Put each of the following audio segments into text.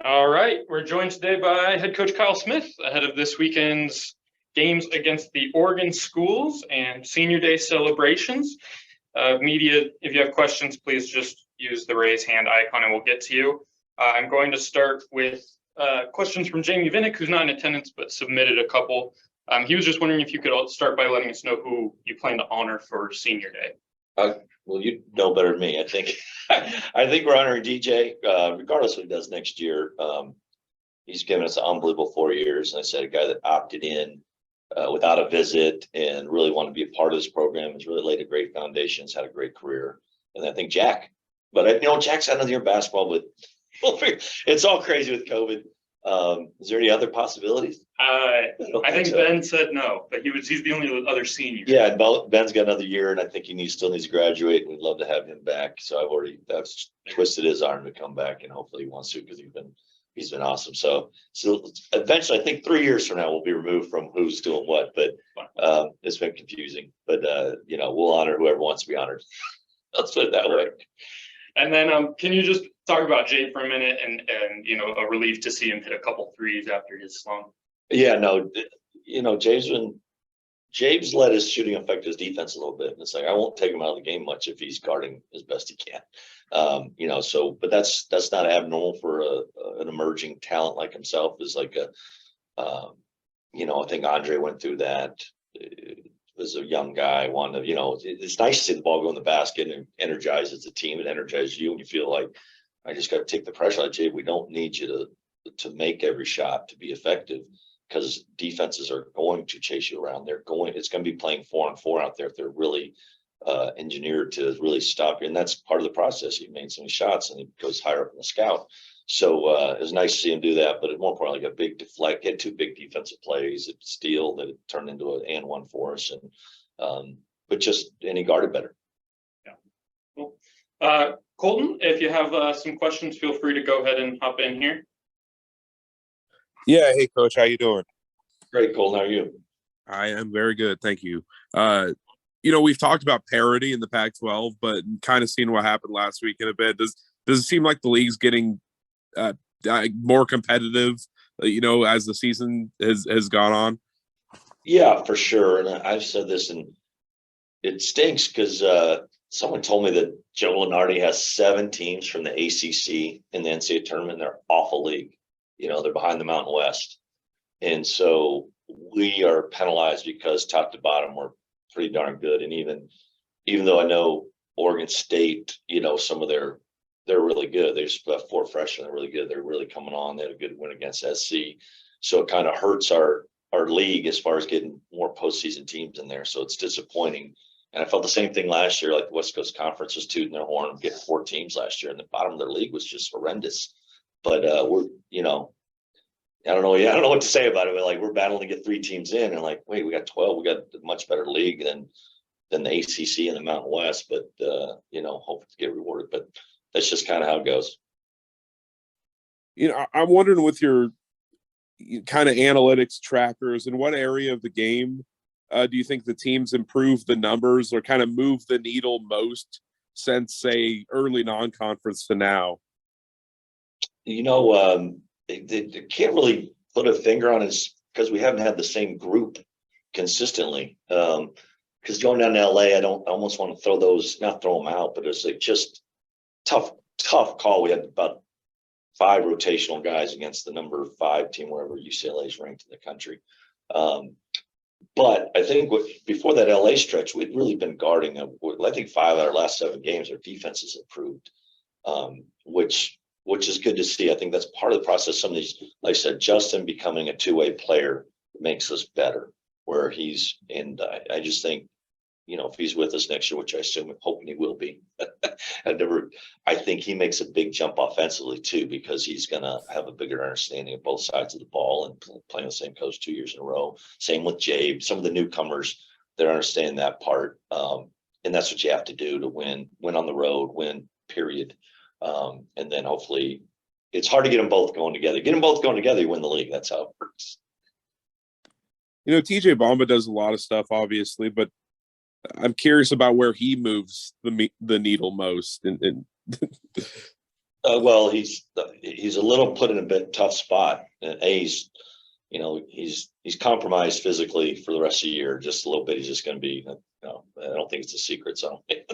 All right, we're joined today by head coach Kyle Smith ahead of this weekend's games against the Oregon schools and senior day celebrations. Media, if you have questions, please just use the raise hand icon and we'll get to you. I'm going to start with questions from Jamie Vinnick, who's not in attendance but submitted a couple. He was just wondering if you could start by letting us know who you plan to honor for senior day. Well, you know better than me. I think we're honoring DJ, regardless of what he does next year. He's given us an unbelievable 4 years. And I said, a guy that opted in without a visit and really wanted to be a part of this program, has really laid a great foundation, has had a great career. And I think Jack, but Jack's had another year of basketball, but it's all crazy with COVID. Is there any other possibilities? I think so. Ben said no, but he's the only other senior. Yeah, Ben's got another year, and I think he still needs to graduate, and we'd love to have him back. So I've twisted his arm to come back, and hopefully he wants to, because he's been awesome. So eventually, I think 3 years from now we'll be removed from who's doing what, but it's been confusing. But we'll honor whoever wants to be honored. Let's put it that way. And then can you just talk about Jay for a minute and a relief to see him hit a couple threes after his slump? Yeah, no, James let his shooting affect his defense a little bit. And it's like, I won't take him out of the game much if he's guarding as best he can. But that's not abnormal for an emerging talent like himself. Is like I think Andre went through that. As a young guy, it's nice to see the ball go in the basket and energizes the team. It energizes you, and you feel like, I just got to take the pressure out, Jay. We don't need you to make every shot to be effective, because defenses are going to chase you around. It's going to be playing 4-on-4 out there if they're really engineered to really stop you. And that's part of the process. He made so many shots, and he goes higher up in the scout. So it was nice to see him do that. But more importantly, got big deflect, had 2 big defensive plays at steal that it turned into an and one for us. And he guarded better. Yeah. Cool. Colton, if you have some questions, feel free to go ahead and hop in here. Yeah. Hey, Coach. How you doing? Great, Colton. How are you? I am very good. Thank you. We've talked about parity in the Pac-12, but kind of seen what happened last week in a bit. Does it seem like the league's getting more competitive, as the season has gone on? Yeah, for sure. And I've said this, and it stinks because someone told me that Joe Lunardi has 7 teams from the ACC in the NCAA tournament. They're awful league. They're behind the Mountain West. And so we are penalized because top to bottom, we're pretty darn good. And even though I know Oregon State, some of they're really good. There's 4 freshmen. They're really good. They're really coming on. They had a good win against SC. So it kind of hurts our league as far as getting more postseason teams in there. So it's disappointing. And I felt the same thing last year. Like the West Coast Conference was tooting their horn, getting 4 teams last year, and the bottom of their league was just horrendous. But we're, I don't know what to say about it. But like, we're battling to get 3 teams in, and like, wait, we got 12. We got a much better league than the ACC and the Mountain West. But hope to get rewarded. But that's just kind of how it goes. I'm wondering, with your kind of analytics trackers, in what area of the game do you think the teams improve the numbers or kind of move the needle most since, say, early non-conference to now? They can't really put a finger on it because we haven't had the same group consistently. Because going down to LA, I almost want to not throw them out, but it's like just tough call. We had about 5 rotational guys against the number 5 team wherever UCLA is ranked in the country. But I think before that LA stretch, we'd really been guarding. I think 5 out of our last 7 games, our defense has improved, which is good to see. I think that's part of the process. Some of these, like I said, Justin becoming a 2-way player makes us better. I just think, if he's with us next year, which I assume, hoping he will be, I think he makes a big jump offensively too, because he's going to have a bigger understanding of both sides of the ball and playing the same coach 2 years in a row. Same with Jay. Some of the newcomers, they're understanding that part. And that's what you have to do to win on the road, win, period. And then hopefully it's hard to get them both going together. Get them both going together, you win the league. That's how it works. TJ Bomba does a lot of stuff, obviously, but I'm curious about where he moves the needle most. And Well, he's a little put in a bit tough spot. And A's, he's compromised physically for the rest of the year, just a little bit. He's just going to be, I don't think it's a secret. So I don't think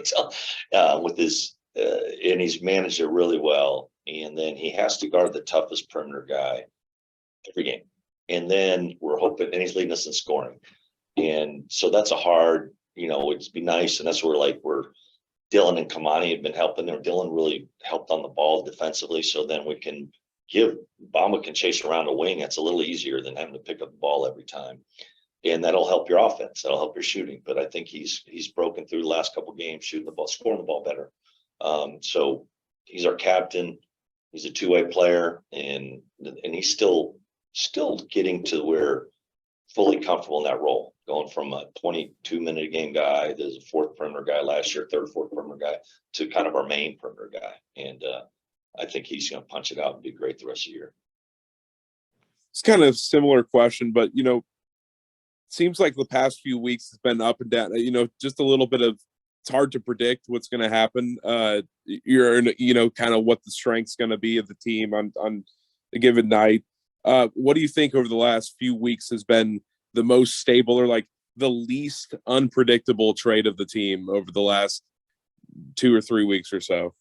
tell with his, and he's managed it really well. And then he has to guard the toughest perimeter guy every game. And then we're hoping, and he's leading us in scoring. And so that's a hard, it'd be nice. And that's where we're Dylan and Kamani have been helping there. Dylan really helped on the ball defensively. So then we can Bamba can chase around a wing. That's a little easier than having to pick up the ball every time. And that'll help your offense. That'll help your shooting. But I think he's broken through the last couple of games, shooting the ball, scoring the ball better. So he's our captain. He's a two-way player, and he's still getting to where fully comfortable in that role, going from a 22-minute a game guy, there's a fourth perimeter guy last year, fourth perimeter guy, to kind of our main perimeter guy. And I think he's going to punch it out and be great the rest of the year. It's kind of a similar question, but seems like the past few weeks has been up and down. Just a little bit of, it's hard to predict what's going to happen. You're kind of what the strength's going to be of the team on a given night. What do you think over the last few weeks has been the most stable or the least unpredictable trade of the team over the last 2 or 3 weeks or so?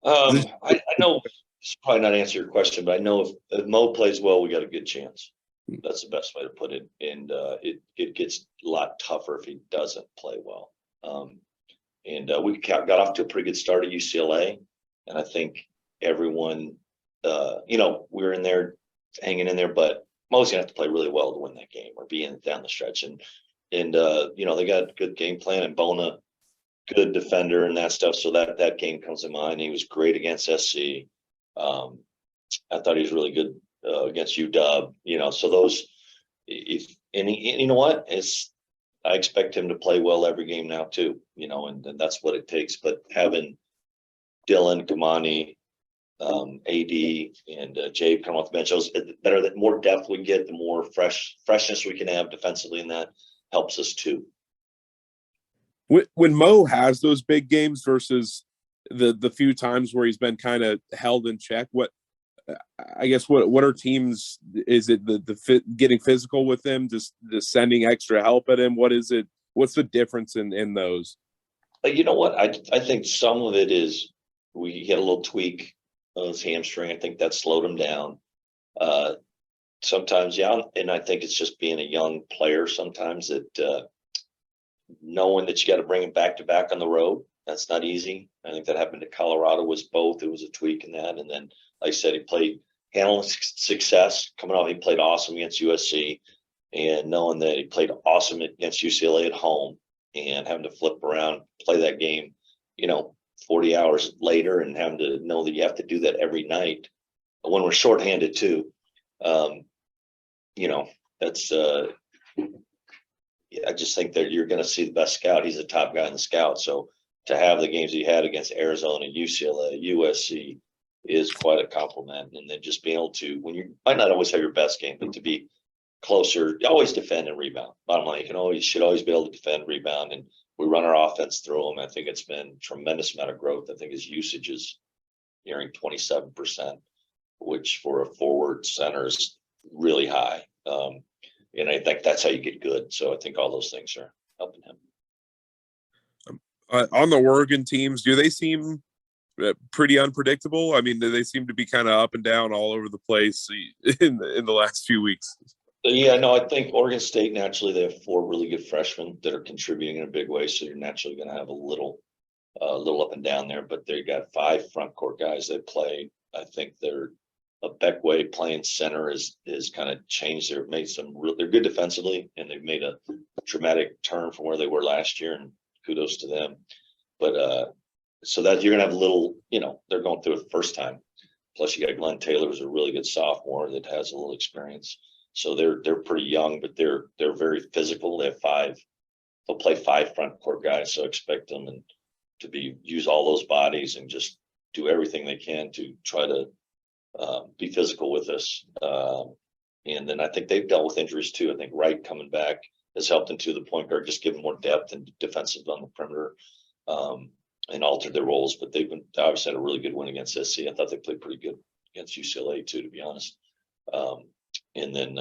I know it's probably not answer your question, but I know if Mo plays well, we got a good chance. That's the best way to put it. And it gets a lot tougher if he doesn't play well. We got off to a pretty good start at UCLA, and I think everyone, we're in there, hanging in there, but Mo's gonna have to play really well to win that game or be in down the stretch. And they got a good game plan, and Bona, good defender and that stuff. So that game comes to mind. He was great against SC. I thought he was really good against UW. So those, you know what? I expect him to play well every game now too. And that's what it takes. But having Dylan, Kamani, AD, and Jabe come off the bench, those better, the more depth we get, the more freshness we can have defensively, and that helps us too. When Mo has those big games versus the few times where he's been kind of held in check, what are teams? Is it the getting physical with him, just sending extra help at him? What is it? What's the difference in those? You know what? I think some of it is we had a little tweak on his hamstring. I think that slowed him down. Sometimes, yeah, and I think it's just being a young player. Sometimes that knowing that you got to bring him back to back on the road, that's not easy. I think that happened to Colorado. Was both. It was a tweak in that, and then, like I said, he played handling success coming off. He played awesome against USC, and knowing that he played awesome against UCLA at home, and having to flip around, play that game, 40 hours later, and having to know that you have to do that every night when we're shorthanded too. That's I just think that you're going to see the best scout. He's the top guy in the scout. So to have the games he had against Arizona, UCLA, USC is quite a compliment. And then just being able to, when you might not always have your best game, but to be closer, always defend and rebound. Bottom line, you should always be able to defend, rebound, and we run our offense through them. I think it's been a tremendous amount of growth. I think his usage is nearing 27%, which for a forward center is really high. And I think that's how you get good. So I think all those things are helping him. On the Oregon teams, do they seem pretty unpredictable? I mean, do they seem to be kind of up and down all over the place in the last few weeks? Yeah, no, I think Oregon State, naturally, they have 4 really good freshmen that are contributing in a big way. So you're naturally going to have a little up and down there, but they got 5 front court guys that play. I think they're a Beckway playing center is kind of changed. They're good defensively, and they've made a dramatic turn from where they were last year, and kudos to them. But so that you're gonna have a little, they're going through it the first time. Plus you got Glenn Taylor, who's a really good sophomore that has a little experience. So they're pretty young, but they're very physical. They have they'll play 5 front court guys. So expect them and to use all those bodies and just do everything they can to try to be physical with us. And then I think they've dealt with injuries too. I think Wright coming back has helped them to the point guard, just giving more depth and defensive on the perimeter. and altered their roles, but they've been obviously had a really good win against SC. I thought they played pretty good against UCLA too, to be honest. And then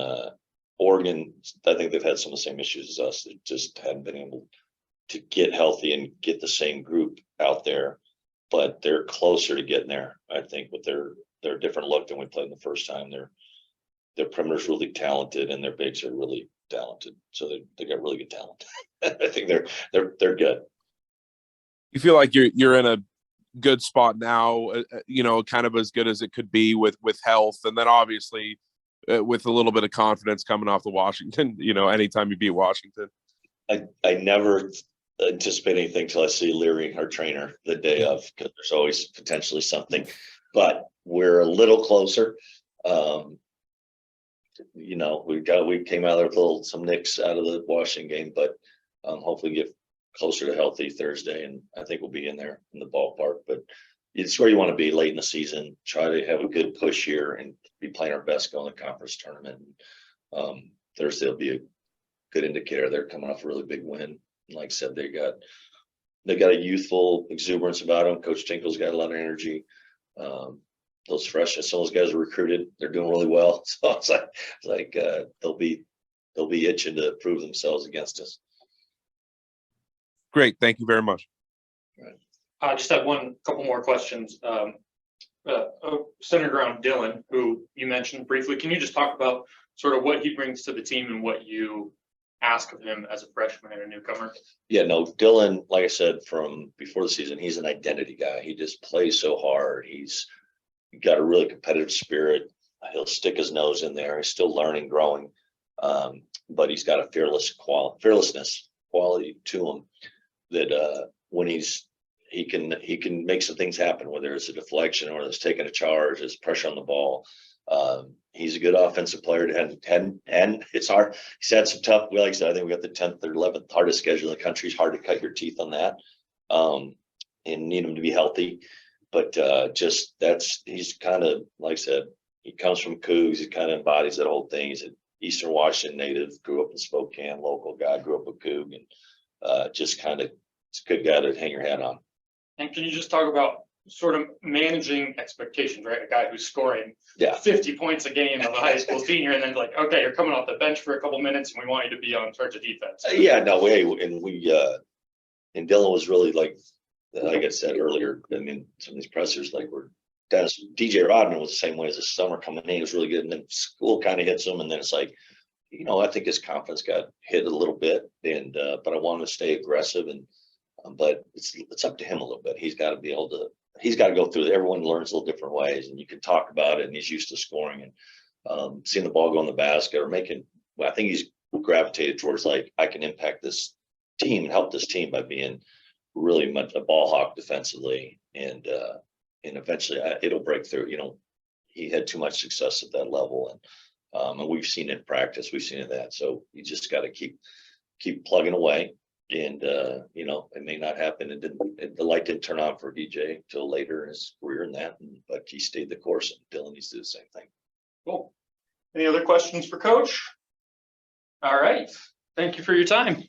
Oregon, I think they've had some of the same issues as us. They just haven't been able to get healthy and get the same group out there, but they're closer to getting there, I think, with their different look than we played in the first time. Their perimeter's really talented and their bigs are really talented. So they got really good talent. I think they're good. You feel like you're in a good spot now, kind of as good as it could be with health, and then obviously with a little bit of confidence coming off the Washington. Anytime you beat Washington, I never anticipate anything till I see Leary, our trainer, the day of, because there's always potentially something. But we're a little closer. We came out there with some nicks out of the Washington game, but hopefully get closer to healthy Thursday, and I think we'll be in there in the ballpark. But it's where you want to be late in the season. Try to have a good push here and be playing our best going to the conference tournament. Thursday will be a good indicator. They're coming off a really big win. Like I said, they got a youthful exuberance about them. Coach Tinkle's got a lot of energy. Those freshmen, some of those guys are recruited. They're doing really well. So it's like they'll be itching to prove themselves against us. Great, thank you very much. I just have couple more questions. Centered around Dylan, who you mentioned briefly. Can you just talk about sort of what he brings to the team and what you ask of him as a freshman and a newcomer? Yeah, no, Dylan, like I said, from before the season, he's an identity guy. He just plays so hard. He's got a really competitive spirit. He'll stick his nose in there. He's still learning, growing, but he's got a fearlessness quality to him that when he can make some things happen, whether it's a deflection or it's taking a charge, it's pressure on the ball. He's a good offensive player, and it's hard. He's had some tough. Like I said, I think we got the 10th or 11th hardest schedule in the country. It's hard to cut your teeth on that, and need him to be healthy. But he's kind of, like I said, he comes from Cougs. He kind of embodies that whole thing. He's an Eastern Washington native, grew up in Spokane, local guy, grew up with Coug, and just kind of, it's a good guy to hang your hat on. And can you just talk about sort of managing expectations, right? A guy who's scoring 50 points a game as a high school senior, and then like, okay, you're coming off the bench for a couple minutes, and we want you to be on charge of defense. And Dylan was really like I said earlier, I mean, some of these pressers, like DJ Rodman was the same way as the summer coming in. He was really good, and then school kind of hits him, and then it's like, I think his confidence got hit a little bit, and but I want him to stay aggressive, and but it's up to him a little bit. He's got to go through it. Everyone learns a little different ways, and you can talk about it, and he's used to scoring and seeing the ball go in the basket or making. I think he's gravitated towards like, I can impact this team and help this team by being really much a ball hawk defensively, and eventually it'll break through. He had too much success at that level, and we've seen it in practice. We've seen that. So you just got to keep plugging away, and it may not happen. The light didn't turn on for DJ till later in his career but he stayed the course, and Dylan needs to do the same thing. Cool. Any other questions for Coach? All right. Thank you for your time.